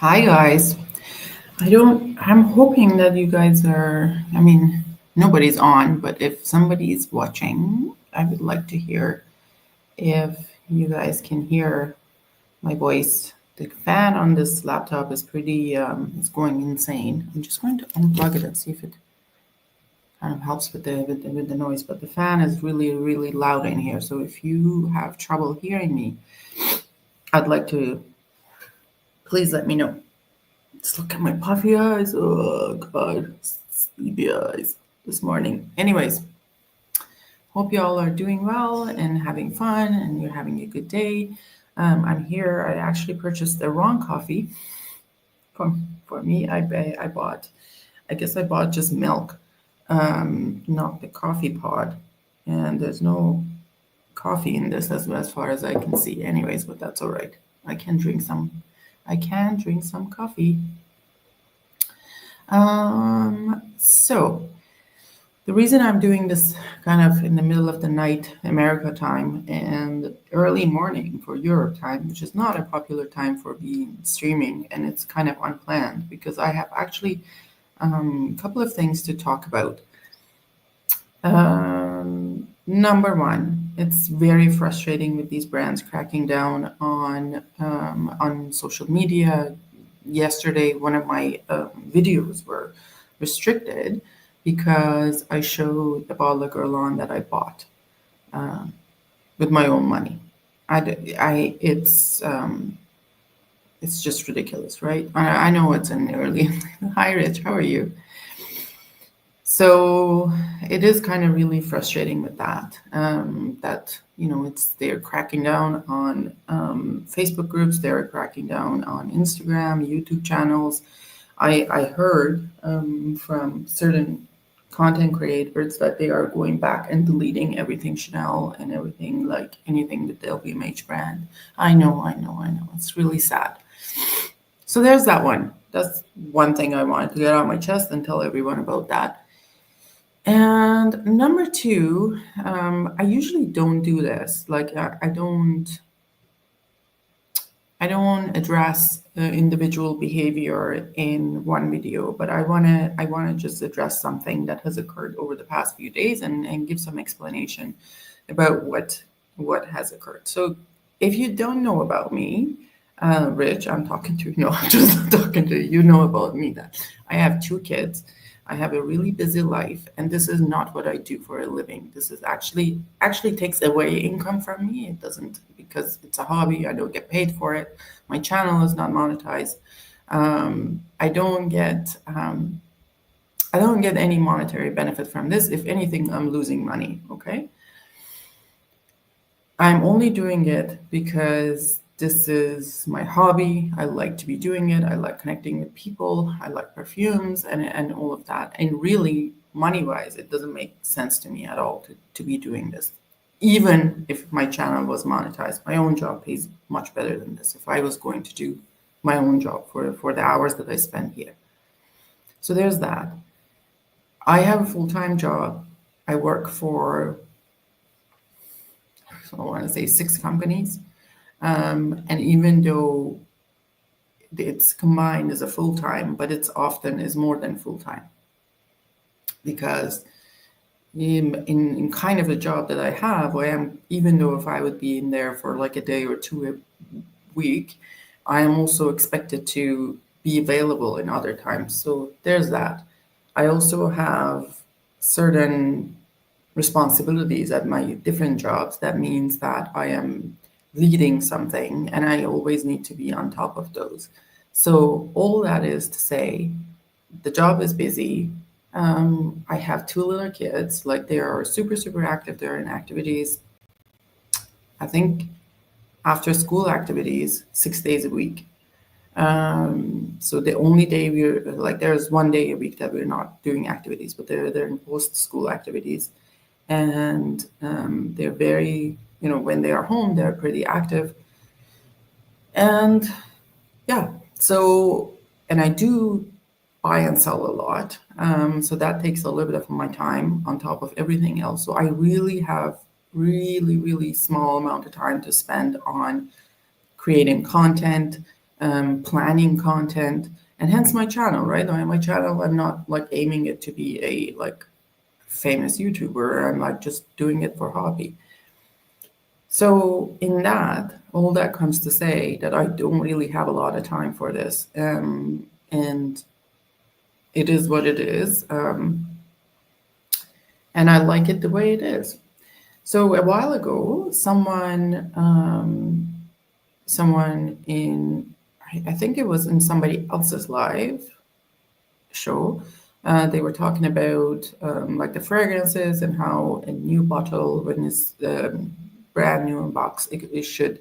Hi guys. I'm hoping that you guys are, nobody's on, but if somebody's watching, I would like to hear if you guys can hear my voice. The fan on this laptop is it's going insane. I'm just going to unplug it and see if it kind of helps with the noise, but the fan is really, really loud in here. So if you have trouble hearing me, I'd like to please let me know. Just look at my puffy eyes. Oh God, sleepy eyes this morning. Anyways, hope y'all are doing well and having fun and you're having a good day. I'm here. I actually purchased the wrong coffee for me. I bought. I guess I bought just milk, not the coffee pod, and there's no coffee in this as far as I can see. Anyways, but that's all right. I can drink some. I can drink some coffee. So the reason I'm doing this kind of in the middle of the night, America time, and early morning for Europe time, which is not a popular time for being streaming, and it's kind of unplanned because I have actually a couple of things to talk about. Number one, it's very frustrating with these brands cracking down on social media. Yesterday, one of my videos were restricted because I showed the bottle of Guerlain that I bought with my own money. It's just ridiculous, right? I know it's an early. Hi, Rich. How are you? So it is kind of really frustrating with that. They're cracking down on Facebook groups, they're cracking down on Instagram, YouTube channels. I heard from certain content creators that they are going back and deleting everything Chanel and everything, like anything with the LVMH brand. I know. It's really sad. So there's that one. That's one thing I wanted to get on my chest and tell everyone about that. And number two, I usually don't do this. Like I don't address individual behavior in one video, but I wanna just address something that has occurred over the past few days and give some explanation about what has occurred. So if you don't know about me, Rich, I'm talking to you. No, I'm just talking to you. You know about me that I have two kids. I have a really busy life, and this is not what I do for a living. This is actually takes away income from me. It doesn't because it's a hobby. I don't get paid for it. My channel is not monetized. I don't get any monetary benefit from this. If anything, I'm losing money. Okay. I'm only doing it because this is my hobby. I like to be doing it. I like connecting with people. I like perfumes and all of that. And really, money wise, it doesn't make sense to me at all to be doing this. Even if my channel was monetized, my own job pays much better than this if I was going to do my own job for the hours that I spend here. So there's that. I have a full-time job. I work for, I want to say 6 companies. And even though it's combined as a full-time, but it's often is more than full-time because in kind of a job that I have, I am, even though if I would be in there for like a day or two a week, I am also expected to be available in other times. So there's that. I also have certain responsibilities at my different jobs. That means that I am leading something and I always need to be on top of those. So all that is to say, the job is busy. I have 2 little kids, like they are super, super active. They're in activities, I think after school activities, 6 days a week. So the only day we're like, there's one day a week that we're not doing activities, but they're in post-school activities. And they're very, when they are home, they're pretty active. And yeah, so, and I do buy and sell a lot. So that takes a little bit of my time on top of everything else. So I really have really, really small amount of time to spend on creating content, planning content, and hence my channel, right? My channel, I'm not like aiming it to be a like famous YouTuber. I'm like just doing it for hobby. So in that, all that comes to say that I don't really have a lot of time for this, and it is what it is, and I like it the way it is. So a while ago, someone in, I think it was in somebody else's live show, they were talking about like the fragrances and how a new bottle, when it's brand new in box, it should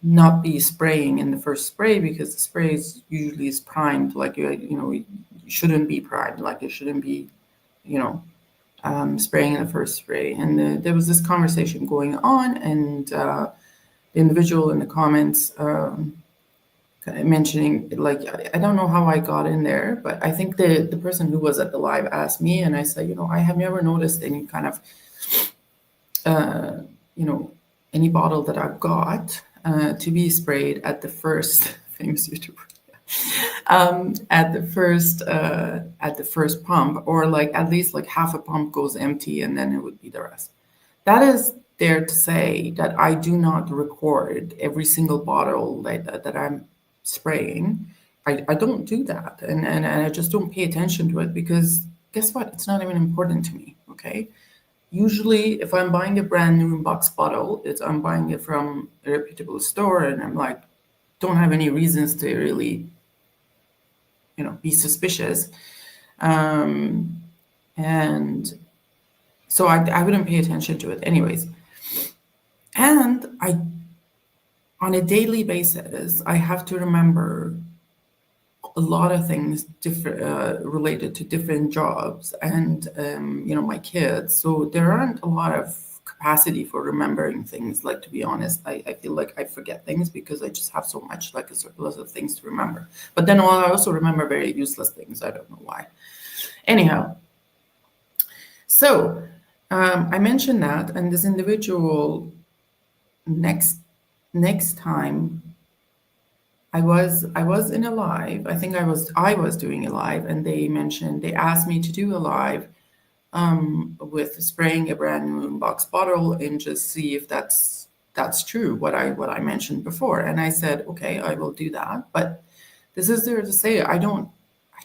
not be spraying in the first spray, because the spray is usually is primed, like you shouldn't be primed, like it shouldn't be, spraying in the first spray. And there was this conversation going on, and the individual in the comments mentioning, like, I don't know how I got in there, but I think the person who was at the live asked me, and I said, I have never noticed any kind of, any bottle that I've got to be sprayed at the first famous YouTuber. At the first pump, or like at least like half a pump goes empty, and then it would be the rest. That is there to say that I do not record every single bottle that I'm spraying. I don't do that, and I just don't pay attention to it, because guess what? It's not even important to me. Okay. Usually, if I'm buying a brand new box bottle, I'm buying it from a reputable store, and I'm like, don't have any reasons to really, be suspicious. And so I wouldn't pay attention to it anyways. And on a daily basis, I have to remember a lot of things different related to different jobs and, my kids. So there aren't a lot of capacity for remembering things. Like, to be honest, I feel like I forget things because I just have so much, like a surplus of things to remember. But then I also remember very useless things. I don't know why. Anyhow, so I mentioned that, and this individual next time I was in a live. I think I was doing a live, and they asked me to do a live with spraying a brand new box bottle and just see if that's true, what I mentioned before. And I said, okay, I will do that. But this is there to say I don't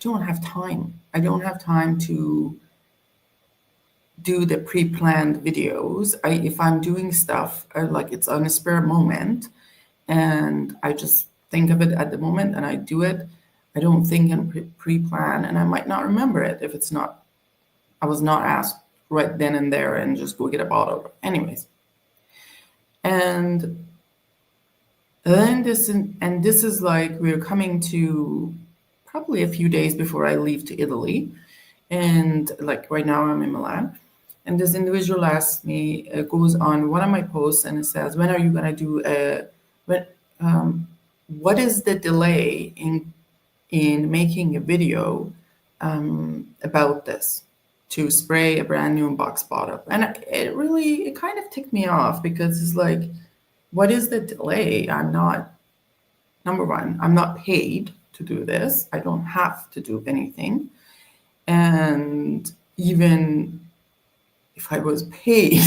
have time. I don't have time to do the pre-planned videos. If I'm doing stuff, like it's on a spare moment, and I just think of it at the moment and I do it, I don't think and pre-plan, and I might not remember it if I was not asked right then and there and just go get a bottle. Anyways. And then this is like, we're coming to probably a few days before I leave to Italy. And like right now I'm in Milan. And this individual asks me, goes on one of my posts, and it says, when are you going to do what is the delay in making a video about this, to spray a brand new box bottle? And it kind of ticked me off, because it's like, what is the delay? Number one, I'm not paid to do this. I don't have to do anything. And even if I was paid,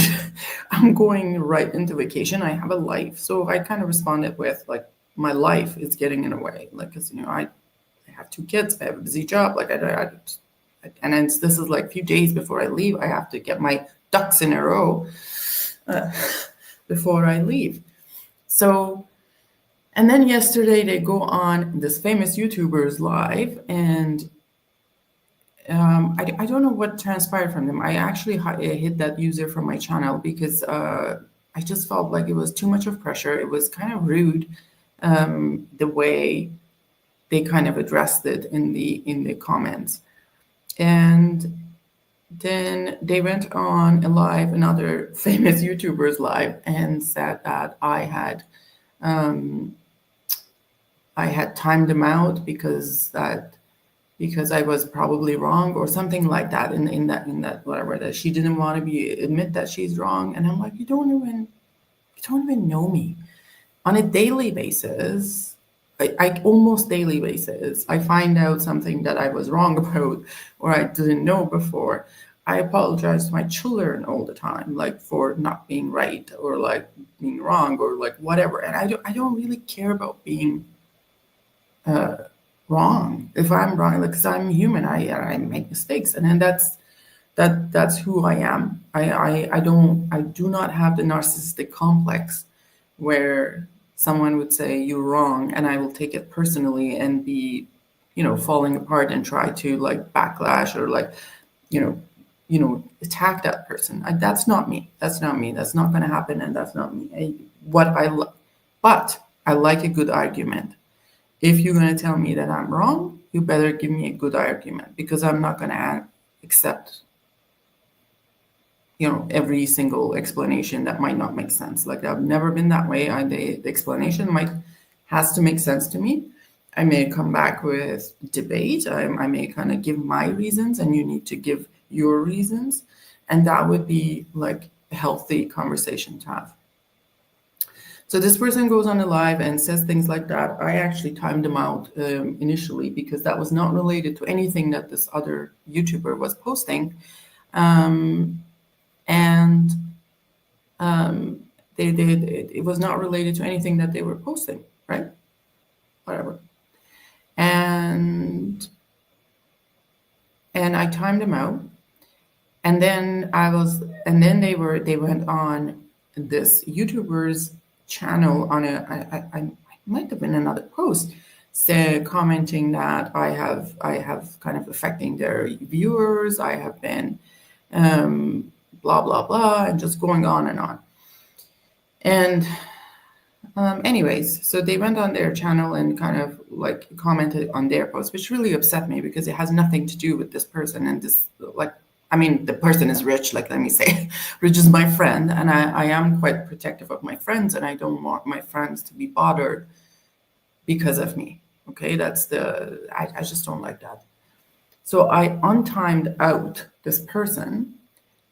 I'm going right into vacation. I have a life. So I kind of responded with, like, my life is getting in the way. Like, because, I have 2 kids. I have a busy job. Like, and then this is like a few days before I leave. I have to get my ducks in a row before I leave. So, and then yesterday they go on this famous YouTuber's live, and I don't know what transpired from them. I actually hit that user from my channel because I just felt like it was too much of pressure. It was kind of rude, the way they kind of addressed it in the comments. And then they went on a live, another famous YouTuber's live, and said that I had timed them out because I was probably wrong, or something like that, in that whatever, that she didn't want to admit that she's wrong. And I'm like, you don't even know me. On a daily basis, I almost daily basis, I find out something that I was wrong about or I didn't know before. I apologize to my children all the time, like for not being right or like being wrong or like whatever. And I don't really care about being wrong. If I'm wrong, like, because I'm human, I make mistakes, and then that's who I am. I do not have the narcissistic complex where someone would say you're wrong and I will take it personally and be, falling apart and try to like backlash or like, you know, attack that person. That's not me. That's not me. That's not going to happen, and that's not me. But I like a good argument. If you're going to tell me that I'm wrong, you better give me a good argument, because I'm not going to accept every single explanation that might not make sense. Like, I've never been that way. The explanation has to make sense to me. I may come back with debate. I may kind of give my reasons, and you need to give your reasons, and that would be like a healthy conversation to have. So this person goes on a live and says things like that. I actually timed them out initially, because that was not related to anything that this other YouTuber was posting. It was not related to anything that they were posting, right? Whatever. And I timed them out, and then they went on this YouTuber's channel on I might have been another post, commenting that I have kind of affecting their viewers. I have been blah blah blah, and just going on and on. And anyways, so they went on their channel and kind of like commented on their post, which really upset me, because it has nothing to do with this person. And this, like, I mean, the person is Rich, like, let me say, Rich is my friend, and I am quite protective of my friends, and I don't want my friends to be bothered because of me. Okay, I just don't like that. So I untimed out this person.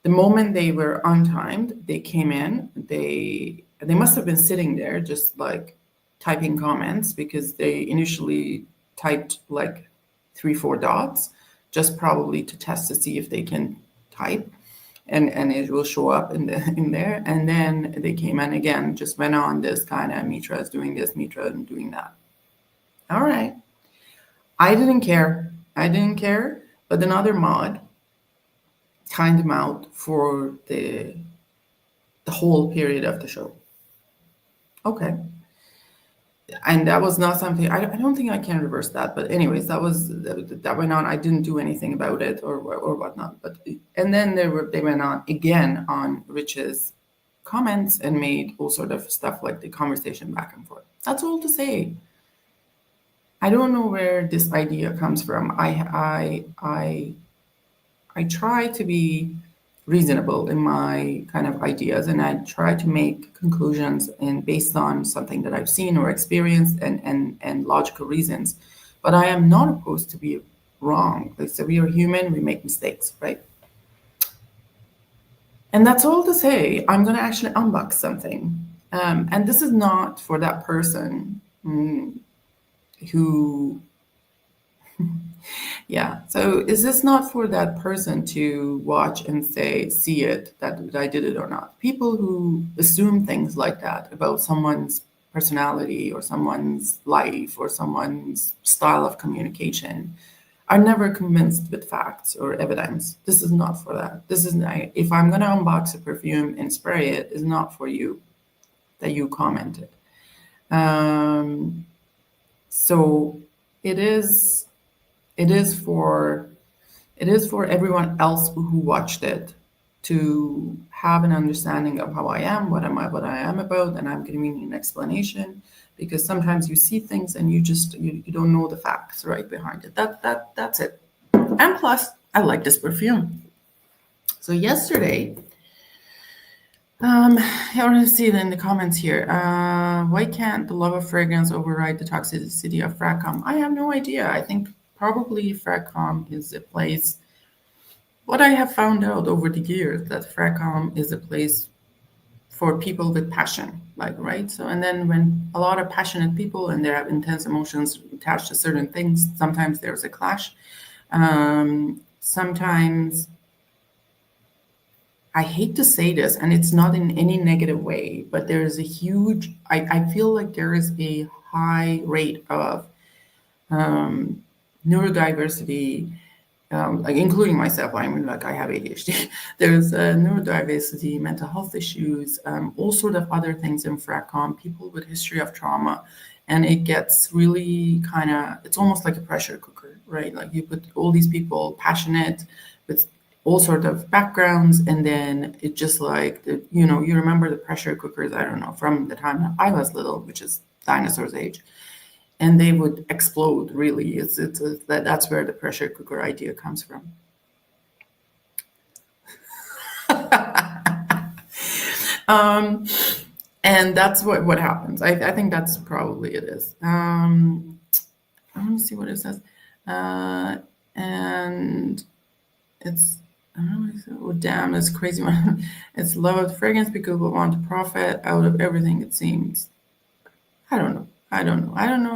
The moment they were untimed, they came in, they must have been sitting there just like typing comments, because they initially typed like 3-4 dots, just probably to test to see if they can type, and it will show up in there. And then they came in again, just went on this kind of, Mitra is doing this, Mitra is doing that. All right. I didn't care, but another mod timed them out for the whole period of the show. Okay. And that was not something, I don't think I can reverse that, but anyways, that went on. I didn't do anything about it or whatnot. And then they went on again on Rich's comments and made all sort of stuff, like the conversation back and forth. That's all to say. I don't know where this idea comes from. I try to be reasonable in my kind of ideas, and I try to make conclusions based on something that I've seen or experienced and logical reasons. But I am not opposed to be wrong. Like, so we are human, we make mistakes, right? And that's all to say. I'm going to actually unbox something. And this is not for that person who yeah. So is this not for that person to watch and see it, that I did it or not? People who assume things like that about someone's personality or someone's life or someone's style of communication are never convinced with facts or evidence. This is not for that. This is, if I'm going to unbox a perfume and spray it, is not for you, that you commented. So it is for everyone else who watched it to have an understanding of how I am, what I am about, and I'm giving you an explanation, because sometimes you see things and you don't know the facts right behind it. That's it. And plus, I like this perfume. So yesterday, I want to see it in the comments here. Why can't the love of fragrance override the toxicity of fragcom? I have no idea. I think probably fragcom is a place. What I have found out over the years, that fragcom is a place for people with passion, like, right? So, and then when a lot of passionate people and they have intense emotions attached to certain things, sometimes there's a clash. Sometimes, I hate to say this, and it's not in any negative way, but there is a huge, I feel like there is a high rate of neurodiversity, like including myself. I mean, like I have ADHD. There's neurodiversity, mental health issues, all sort of other things in FRACOM, people with history of trauma. And it gets really kind of, it's almost like a pressure cooker, right? Like you put all these people passionate with all sort of backgrounds, and then it just like, you know, you remember the pressure cookers, I don't know, from the time I was little, which is dinosaurs age, and they would explode, really. That's where the pressure cooker idea comes from. And that's what happens. I think that's probably it is. Let me see what it says. And it's, oh, damn, it's crazy. It's loved fragrance because we want to profit out of everything, it seems. I don't know.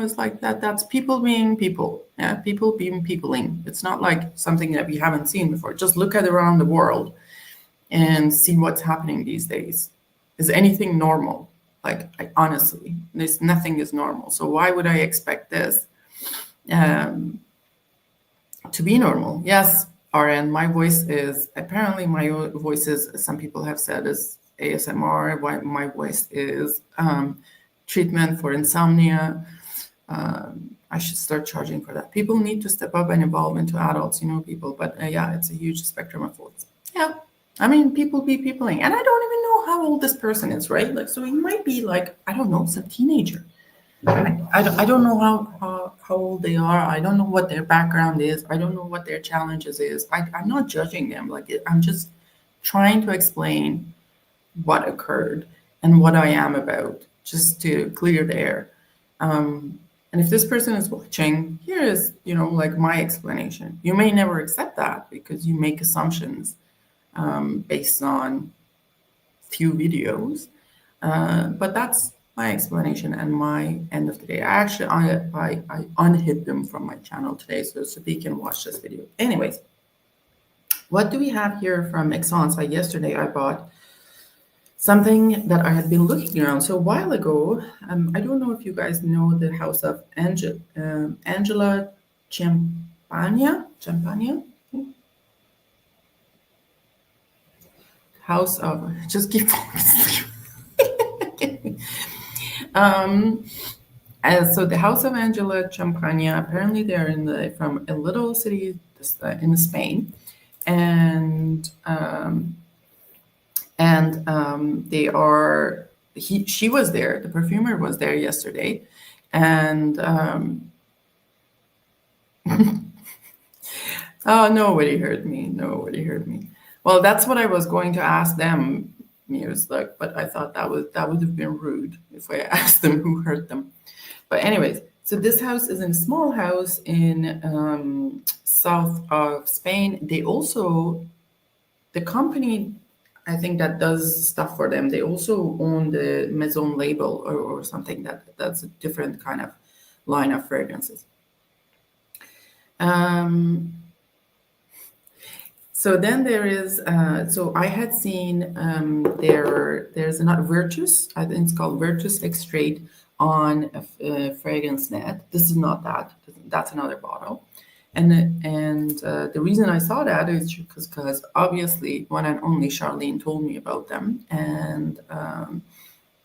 It's like that. That's people being people. Yeah, people being peopling. It's not like something that we haven't seen before. Just look at around the world and see what's happening these days. Is anything normal? Like, honestly, there's nothing is normal. So why would I expect this to be normal? Yes, RN, my voice is, apparently my voice is, some people have said, is ASMR. My voice is treatment for insomnia. I should start charging for that. People need to step up and evolve into adults, you know, people. But yeah, it's a huge spectrum of thoughts. Yeah, I mean, people be peopling. And I don't even know how old this person is, right? Like, so he might be like, I don't know, some teenager. I don't know how old they are. I don't know what their background is. I don't know what their challenges is. I'm not judging them. Like, I'm just trying to explain what occurred and what I am about, just to clear the air. And if this person is watching, here is, you know, like my explanation. You may never accept that because you make assumptions based on few videos, but that's my explanation and my end of the day. I unhid them from my channel today so they can watch this video. Anyways, what do we have here from Exxon? So yesterday I bought something that I had been looking around. So a while ago, I don't know if you guys know the house of Angela Champagne. House of, just keep and so the house of Angela Champagne, apparently they're from a little city in Spain, and they are, she was there, the perfumer was there yesterday, and oh, nobody heard me. Well, that's what I was going to ask them, like, but I thought that would have been rude if I asked them who hurt them. But anyways, so this house is a small house in south of Spain. They also, the company, I think that does stuff for them, they also own the Maison label or something that's a different kind of line of fragrances. So then there is, so I had seen there's another Virtus, I think it's called Virtus Extrait on a fragrance net. This is not that, that's another bottle. And the reason I saw that is because obviously one and only Charlene told me about them, and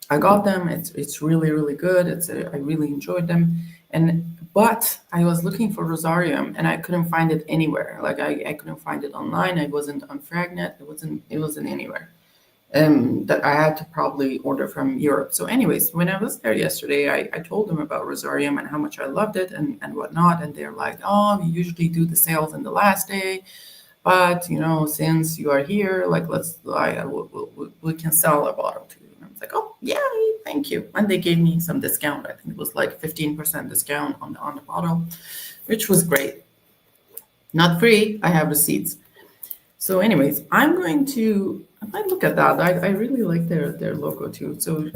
I got them. It's really, really good. I really enjoyed them. But I was looking for Rosarium and I couldn't find it anywhere. Like I couldn't find it online. I wasn't on Fragnet. It wasn't anywhere. That I had to probably order from Europe. So anyways, when I was there yesterday, I told them about Rosarium and how much I loved it and whatnot. And they're like, oh, we usually do the sales in the last day. But, you know, since you are here, like, we can sell a bottle to you. And I was like, oh, yeah, thank you. And they gave me some discount. I think it was like 15% discount on the bottle, which was great. Not free. I have receipts. So anyways, I'm going to, I look at that. I really like their logo too. So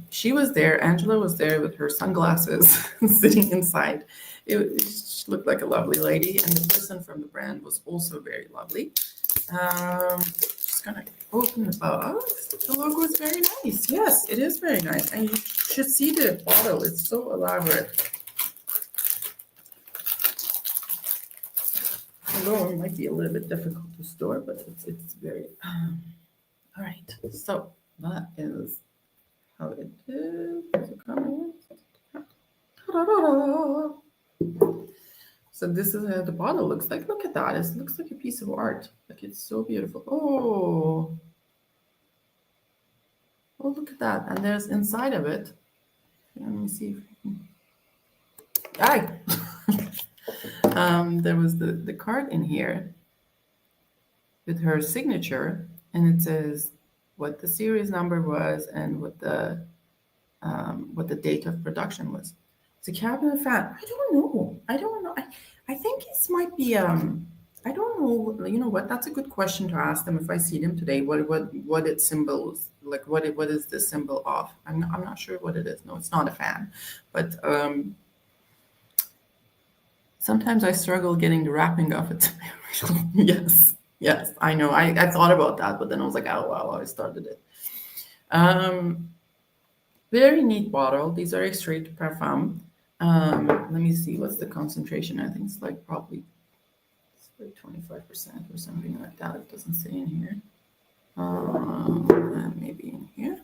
she was there. Angela was there with her sunglasses, sitting inside. She looked like a lovely lady, and the person from the brand was also very lovely. Just gonna open the box. The logo is very nice. Yes, it is very nice, and you should see the bottle. It's so elaborate. Although it might be a little bit difficult to store, but it's very. All right, so that is how it is. So this is how the bottle looks like. Look at that. It looks like a piece of art. Like it's so beautiful. Oh, look at that. And there's inside of it. Let me see. There was the card in here with her signature, and it says what the series number was and what the date of production was. It's a cabinet fan. I don't know. I think it might be I don't know. You know what? That's a good question to ask them if I see them today. What it symbols, like what is the symbol of? I'm not sure what it is. No, it's not a fan, but sometimes I struggle getting the wrapping of it. Yes, I know. I thought about that, but then I was like, oh wow, I started it. Very neat bottle. These are extrait de parfum. Let me see, what's the concentration? I think it's like probably 25% or something like that. It doesn't say in here. And maybe in here.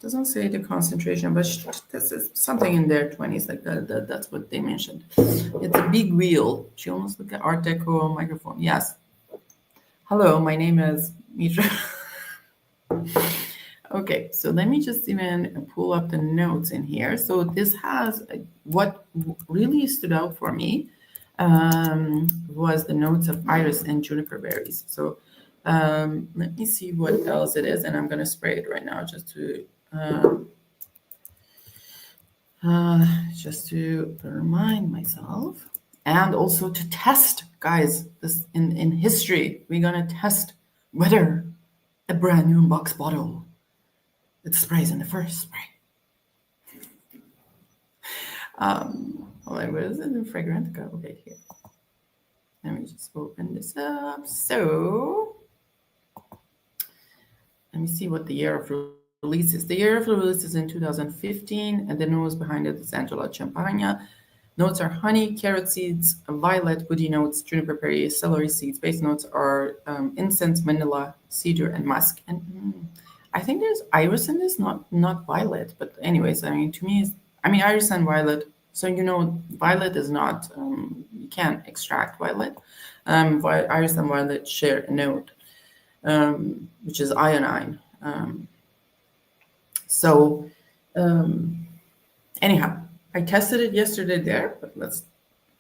Doesn't say the concentration, but this is something in their 20s, like that's what they mentioned. It's a big wheel. She almost looked at Art Deco microphone. Yes. Hello, my name is Mitra. Okay, so let me just even pull up the notes in here. So this has, what really stood out for me was the notes of iris and juniper berries. So let me see what else it is, and I'm going to spray it right now just to remind myself, and also to test, guys. This in history, we're going to test whether a brand new box bottle, it sprays in the first spray. What is it in fragrant? Okay, here. Let me just open this up. So let me see what the year of release is. The year of release is in 2015, and the nose behind it is Angela Champagne. Notes are honey, carrot seeds, violet, woody notes, juniper berry, celery seeds. Base notes are incense, vanilla, cedar, and musk. And I think there's iris in this, not violet. But anyways, I mean, to me, iris and violet. So violet is not. You can't extract violet. Iris and violet share a note, which is iodine. Anyhow, I tested it yesterday there, but let's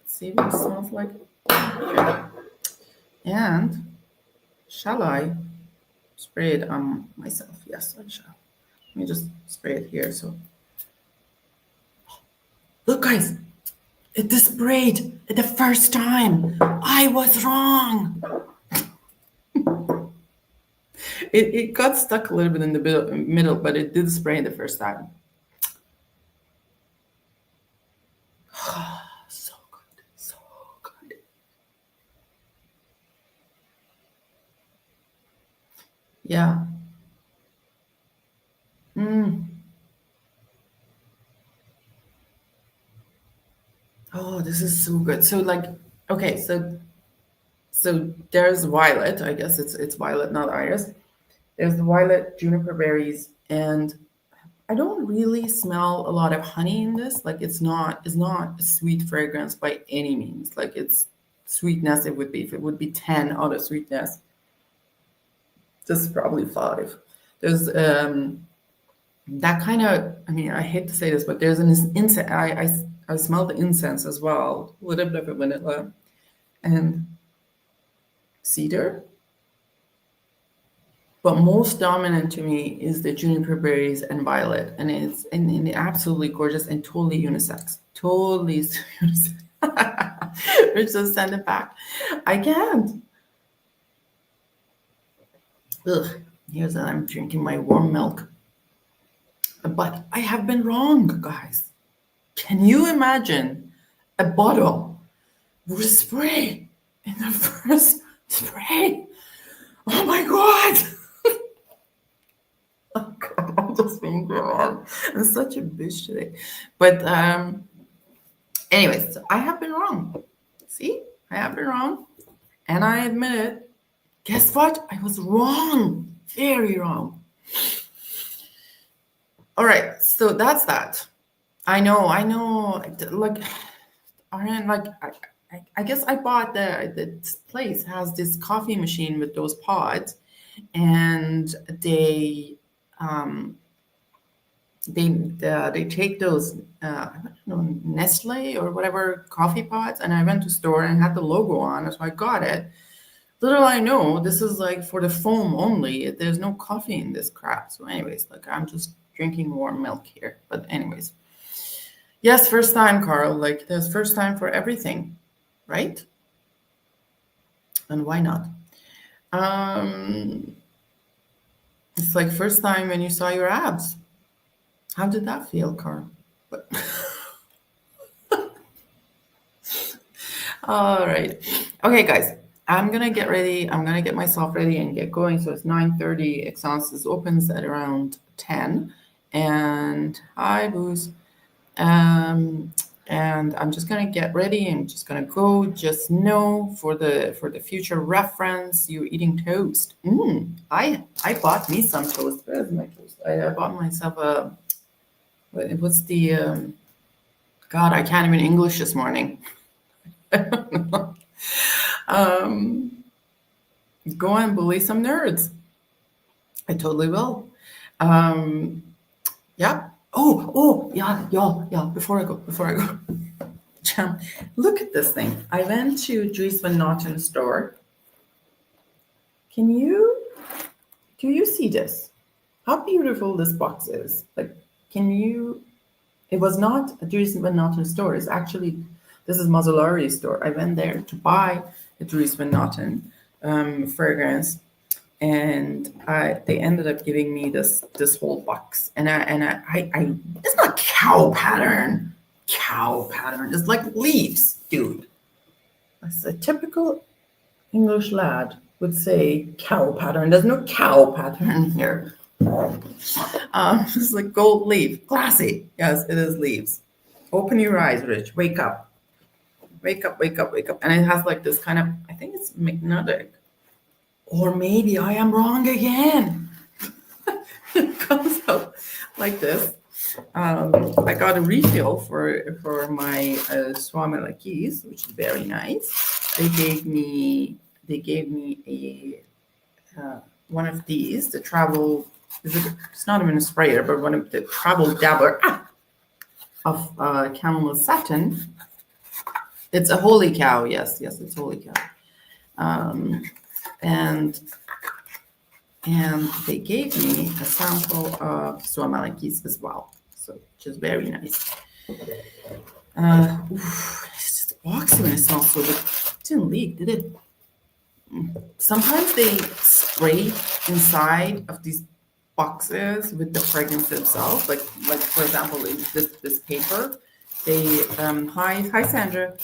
see what it smells like here. And shall I spray it on myself? Yes, I shall. Let me just spray it here. So, look, guys, it sprayed the first time. I was wrong. It got stuck a little bit in the middle, but it did spray the first time. So good, so good. Yeah. Oh, this is so good. So okay, so there's violet. I guess it's violet, not iris. There's the violet, juniper berries, and I don't really smell a lot of honey in this. Like it's not a sweet fragrance by any means. Like it's sweetness, it would be, if it would be 10 out of sweetness, this is probably 5. There's that kind of, I hate to say this, but there's an incense. I smell the incense as well, a little bit of vanilla and cedar. But most dominant to me is the juniper berries and violet, and it's absolutely gorgeous and totally unisex. Totally unisex. Rich, just send it back. I can't. Ugh. Here's that I'm drinking my warm milk. But I have been wrong, guys. Can you imagine a bottle with spray in the first spray? Oh my God. Oh God, I'm just being real. I'm such a bitch today. But anyways, so I have been wrong. See, I have been wrong. And I admit it. Guess what? I was wrong. Very wrong. All right, so that's that. I know. Like, aren't like I guess I bought the place has this coffee machine with those pods, and um, they take those I don't know, Nestle or whatever coffee pods, and I went to store and it had the logo on it, so I got it. Little I know, this is like for the foam only. There's no coffee in this crap. So, anyways, like I'm just drinking warm milk here. But anyways, yes, first time, Carl. Like there's first time for everything, right? And why not? Um, it's like first time when you saw your abs. How did that feel, Carl? But all right. Okay, guys. I'm gonna get ready. I'm gonna get myself ready and get going. So it's 9:30. Excelsis opens at around 10. And hi, booze. Um, and I'm just gonna get ready and just gonna go. Just know for the future reference, you're eating toast. I bought me some toast. Where's my toast? I bought myself a what's the God? I can't even English this morning. um, Go and bully some nerds. I totally will. Um, yeah. Oh, yeah, y'all, yeah. Before I go, Jam, look at this thing. I went to Dries Van Noten store. Do you see this? How beautiful this box is. Like, it was not a Dries Van Noten store. It's actually, this is Mazzolari's store. I went there to buy a Dries Van Noten fragrance, and they ended up giving me this whole box. And I it's not cow pattern. Cow pattern. It's like leaves, dude. That's a typical English lad would say cow pattern. There's no cow pattern here. It's like gold leaf. Classy. Yes, it is leaves. Open your eyes, Rich. Wake up. Wake up, wake up, wake up. And it has like this kind of, I think it's magnetic. Or maybe I am wrong again. It comes out like this. I got a refill for my Swami Lakis, which is very nice. They gave me a one of these, the travel. It's not even a sprayer, but one of the travel dabbler of camel satin. It's a holy cow. Yes, it's holy cow. And they gave me a sample of Suomalakis as well, so which is very nice. It's just boxy when it smells so good. It didn't leak, did it? Sometimes they spray inside of these boxes with the fragrance itself, like for example, this paper. They hi Sandra.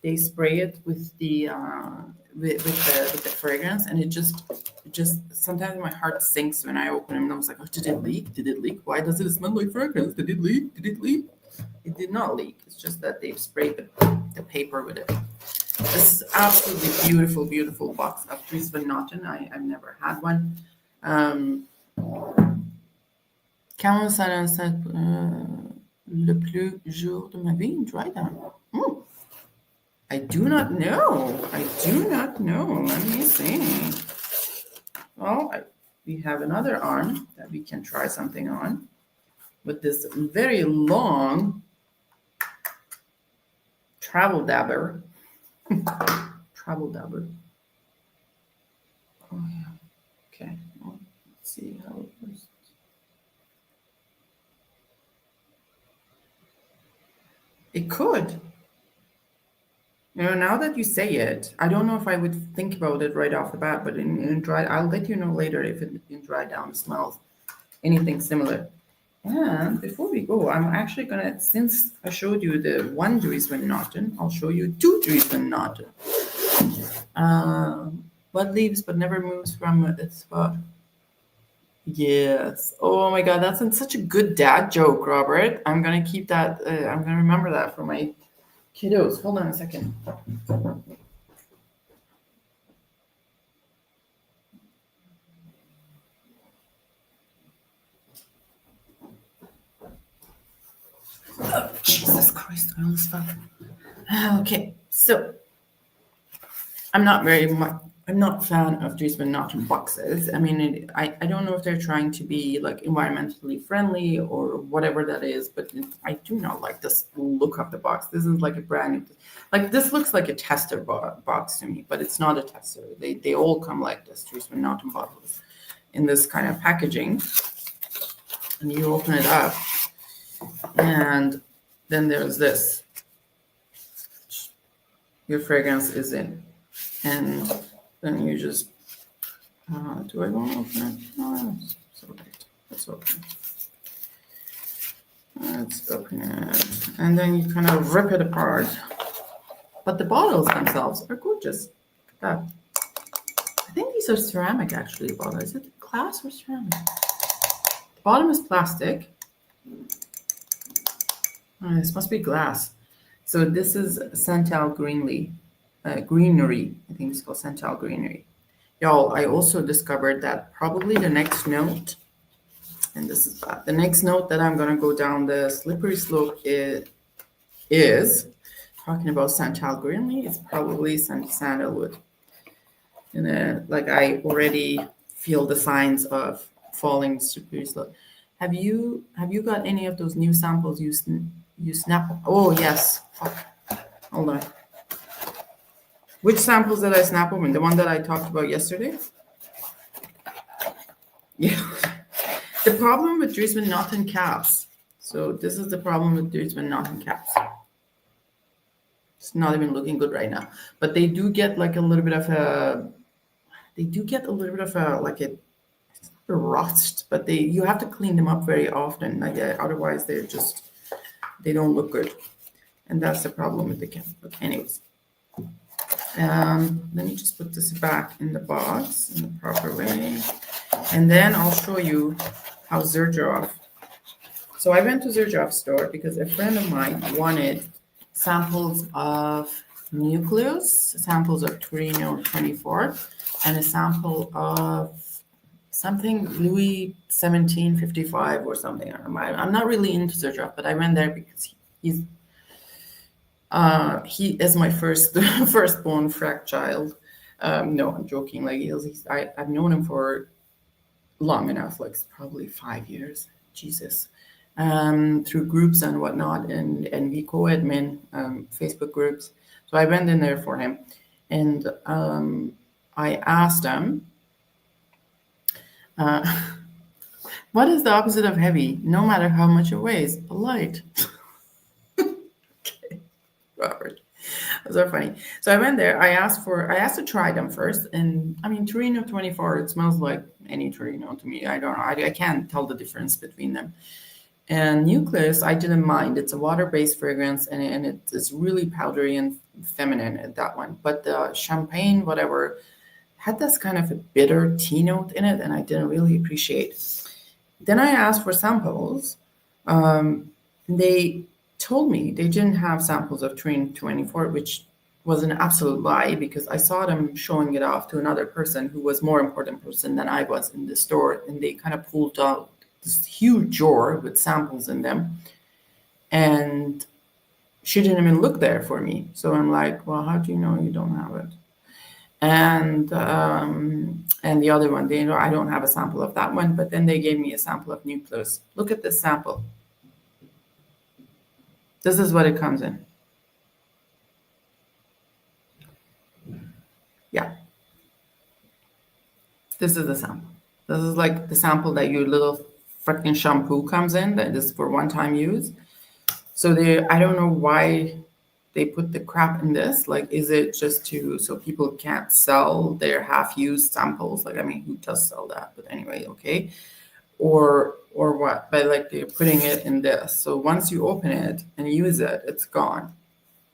They spray it with the with the fragrance, and it just sometimes my heart sinks when I open it, and I was like, oh, did it leak? Did it leak? Why does it smell like fragrance? Did it leak? Did it leak? It did not leak. It's just that they've sprayed the paper with it. This is absolutely beautiful, beautiful box of Dries Van Noten. I've never had one. Camel Salon said, le plus jour de ma vie, dry down. I do not know. Let me see. Well, we have another arm that we can try something on with this very long travel dabber. Travel dabber. Oh, yeah. Okay. Well, let's see how it goes. It could. Now that you say it, I don't know if I would think about it right off the bat, but in dry, I'll let you know later if it in dry down smells anything similar. And before we go, I'm actually gonna, since I showed you the one Druisvennoten, I'll show you two Druisvennoten. What leaves but never moves from its spot? Yes. Oh my God, that's such a good dad joke, Robert. I'm gonna keep that. I'm gonna remember that for my kiddos. Hold on a second. Oh, Jesus Christ, I almost fell. Okay, so I'm not a fan of Druisvennoten boxes. I mean, I don't know if they're trying to be like environmentally friendly or whatever that is, but I do not like this look of the box. This is like a brand new, like this looks like a tester box to me, but it's not a tester. They all come like this, Druisvennoten bottles in this kind of packaging. And you open it up, and then there's this. Your fragrance is in. And then you just, do I want to open it? No, it's all right. Let's open it. Let's open it. And then you kind of rip it apart. But the bottles themselves are gorgeous. Look at that. I think these are ceramic, actually, the bottle. Is it glass or ceramic? The bottom is plastic. This must be glass. So this is Santal Greenery. I think it's called Santal Greenery. Y'all, I also discovered that probably the next note, and this is the next note that I'm going to go down the slippery slope is talking about Santal Greenery. It's probably sandalwood. And like I already feel the signs of falling slippery slope. Have you got any of those new samples you snap? Oh yes. Fuck. Hold on. Which samples did I snap open? The one that I talked about yesterday? Yeah. The problem with Druisvennoten caps. So this is the problem with Druisvennoten caps. It's not even looking good right now. But they do get like a little bit of a, like a, it's not a rust, but you have to clean them up very often. Like otherwise they don't look good. And that's the problem with the cap. But anyways. Let me just put this back in the box in the proper way. And then I'll show you how Xerjoff. So I went to Xerjoff's store because a friend of mine wanted samples of Nucleus, samples of Torino 24, and a sample of something Louis 1755 or something. I'm not really into Xerjoff, but I went there because he is my firstborn frack child. No, I'm joking. Like I've known him for long enough, like probably 5 years. Jesus, through groups and whatnot, and we co-admin Facebook groups. So I went in there for him, and I asked him, "What is the opposite of heavy? No matter how much it weighs, light." Robert. Those are funny. So I went there. I asked to try them first, and I mean Torino 24. It smells like any Torino to me. I don't know. I can't tell the difference between them. And Nucleus, I didn't mind. It's a water-based fragrance, and it's really powdery and feminine. That one, but the champagne, whatever, had this kind of a bitter tea note in it, and I didn't really appreciate. Then I asked for samples. They told me they didn't have samples of Torino 24, which was an absolute lie because I saw them showing it off to another person who was more important person than I was in the store, and they kind of pulled out this huge drawer with samples in them, and she didn't even look there for me. So I'm like, well, how do you know you don't have it? And the other one, I don't have a sample of that one, but then they gave me a sample of Nucleus. Look at this sample. This is what it comes in. Yeah. This is the sample. This is like the sample that your little freaking shampoo comes in, that is for one-time use. So I don't know why they put the crap in this? Like, is it just so people can't sell their half-used samples? Like, I mean, who does sell that? But anyway, okay. Or what? But like, they're putting it in this. So once you open it and use it, it's gone,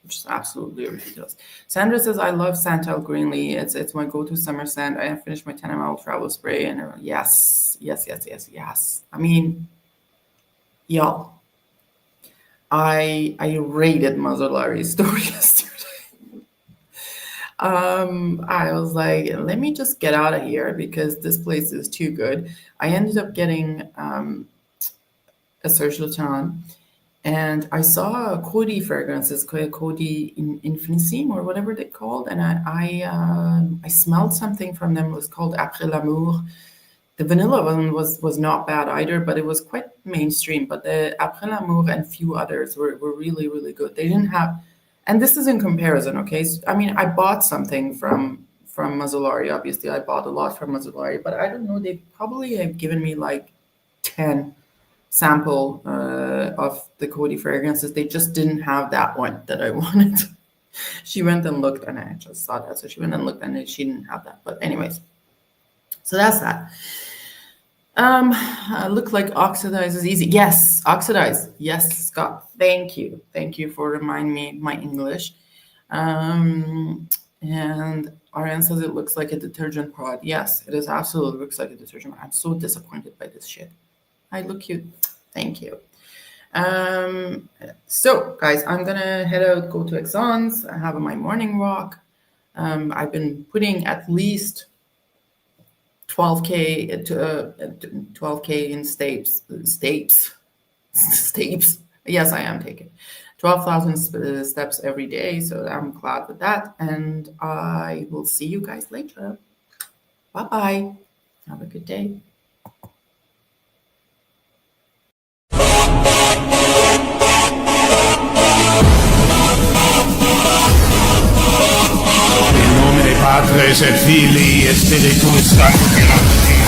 which is absolutely ridiculous. Sandra says, I love Santal Greenlee. It's my go-to summer scent. I have finished my 10 ml travel spray, and yes. I mean, y'all, I rated Mazzolari's store yesterday. I was like, let me just get out of here because this place is too good. I ended up getting a Serge Lutens, and I saw a Coty fragrances, Coty Infinissime or whatever they called, and I smelled something from them. It was called Après l'Amour. The vanilla one was not bad either, but it was quite mainstream. But the Après l'Amour and a few others were really, really good. They didn't have, and this is in comparison, okay? So, I mean, I bought something from Mazzolari. Obviously, I bought a lot from Mazzolari, but I don't know. They probably have given me like 10 sample of the Coty fragrances. They just didn't have that one that I wanted. She went and looked, and I just saw that. So she went and looked, and she didn't have that. But anyways, so that's that. Look like oxidize is easy. Yes, oxidize. Yes, Scott. Thank you for reminding me my English. And Ariane says it looks like a detergent pod. Yes, it is absolutely looks like a detergent. I'm so disappointed by this shit. I look cute. Thank you. So guys, I'm gonna head out, go to Exxon's. I have my morning walk. I've been putting at least 12K in steps. Yes, I am taking 12,000 steps every day. So I'm glad with that. And I will see you guys later. Bye-bye. Have a good day. Padre, et Filii, et Spiritus Sancti.